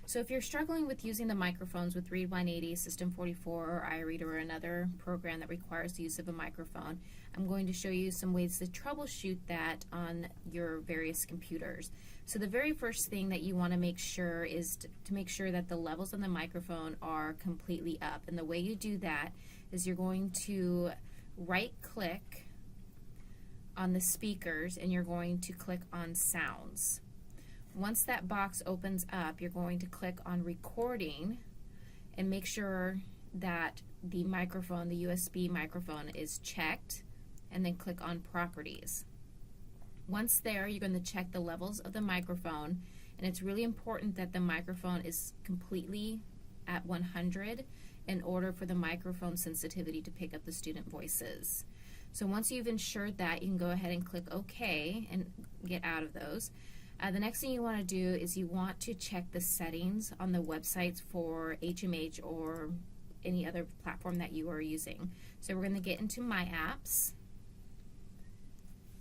So if you're struggling with using the microphones with Read 180, System 44, or iRead, or another program that requires the use of a microphone, I'm going to show you some ways to troubleshoot that on your various computers. So the very first thing that you want to make sure is to make sure that the levels on the microphone are completely up. And the way you do that is you're going to right-click on the speakers and you're going to click on Sounds. Once that box opens up, you're going to click on Recording and make sure that the microphone, the USB microphone, is checked, and then click on Properties. Once there, you're going to check the levels of the microphone, and it's really important that the microphone is completely at 100 in order for the microphone sensitivity to pick up the student voices. So once you've ensured that, you can go ahead and click OK and get out of those. The next thing you want to do is you want to check the settings on the websites for HMH or any other platform that you are using. So we're going to get into My Apps,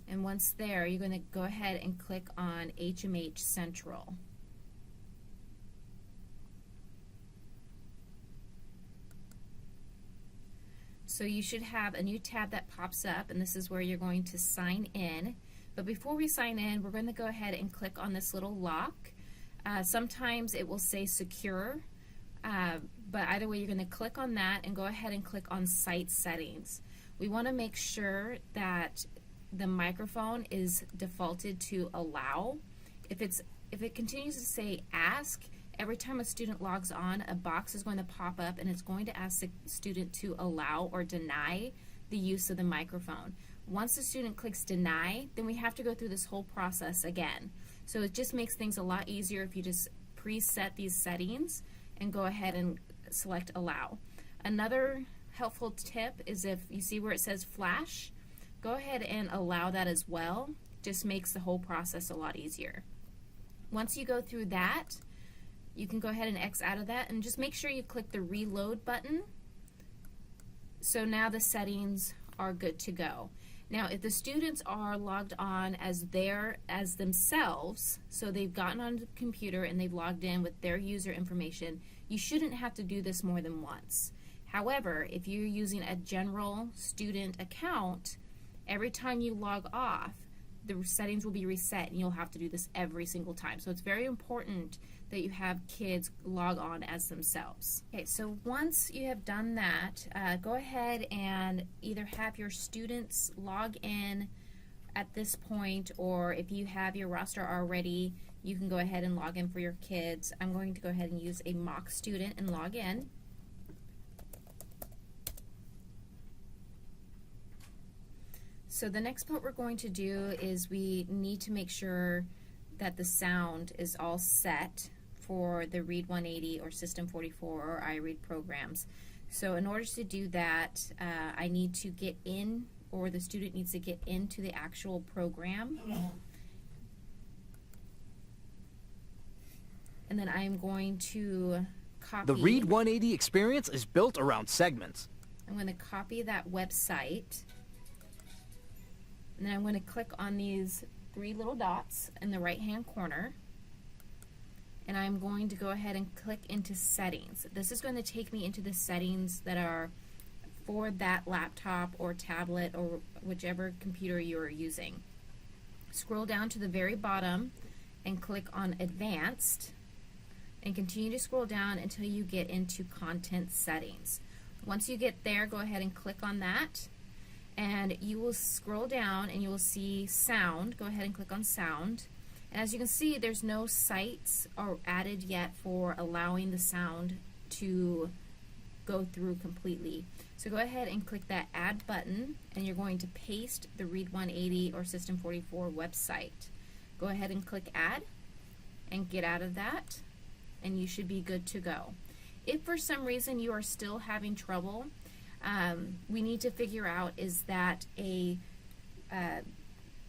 and once there, you're going to go ahead and click on HMH Central. So you should have a new tab that pops up, and this is where you're going to sign in. But before we sign in, we're going to go ahead and click on this little lock. Sometimes it will say secure, but either way, you're going to click on that and go ahead and click on Site Settings. We want to make sure that the microphone is defaulted to allow. If it continues to say ask, every time a student logs on, a box is going to pop up and it's going to ask the student to allow or deny the use of the microphone. Once the student clicks deny, then we have to go through this whole process again. So it just makes things a lot easier if you just preset these settings and go ahead and select allow. Another helpful tip is if you see where it says flash, go ahead and allow that as well. Just makes the whole process a lot easier. Once you go through that, you can go ahead and X out of that and just make sure you click the reload button. So now the settings are good to go. Now, if the students are logged on as themselves, so they've gotten on the computer and they've logged in with their user information, you shouldn't have to do this more than once. However, if you're using a general student account, every time you log off, the settings will be reset and you'll have to do this every single time. So it's very important that you have kids log on as themselves. Okay, so once you have done that, go ahead and either have your students log in at this point, or if you have your roster already, you can go ahead and log in for your kids. I'm going to go ahead and use a mock student and log in. So the next part we're going to do is we need to make sure that the sound is all set for the Read 180 or System 44 or iRead programs. So in order to do that, I need to get in, or the student needs to get into the actual program. And then I'm going to copy. The Read 180 experience is built around segments. I'm going to copy that website. And then I'm going to click on these three little dots in the right-hand corner. And I'm going to go ahead and click into Settings. This is going to take me into the settings that are for that laptop or tablet or whichever computer you are using. Scroll down to the very bottom and click on Advanced, and continue to scroll down until you get into Content Settings. Once you get there, go ahead and click on that, and you will scroll down and you will see Sound. Go ahead and click on Sound. And as you can see, there's no sites are added yet for allowing the sound to go through completely. So go ahead and click that Add button, and you're going to paste the Read 180 or System 44 website. Go ahead and click Add and get out of that, and you should be good to go. If for some reason you are still having trouble, we need to figure out, is that a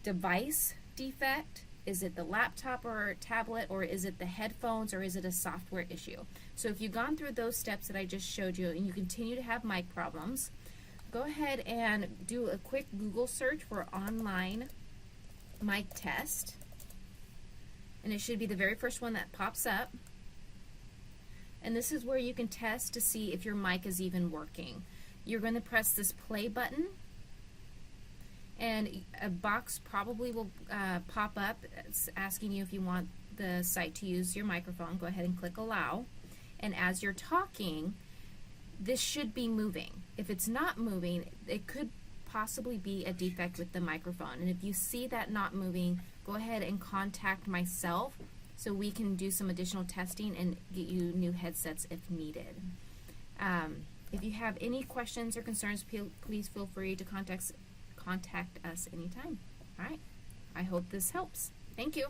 device defect? Is it the laptop or tablet, or is it the headphones, or is it a software issue? So if you've gone through those steps that I just showed you and you continue to have mic problems, go ahead and do a quick Google search for online mic test, and it should be the very first one that pops up. and this is where you can test to see if your mic is even working. You're going to press this play button, and a box probably will pop up. It's asking you if you want the site to use your microphone. Go ahead and click allow, and as you're talking, this should be moving. If it's not moving, it could possibly be a defect with the microphone, and if you see that not moving, go ahead and contact myself so we can do some additional testing and get you new headsets if needed. If you have any questions or concerns, please feel free to contact us anytime. All right, I hope this helps. Thank you.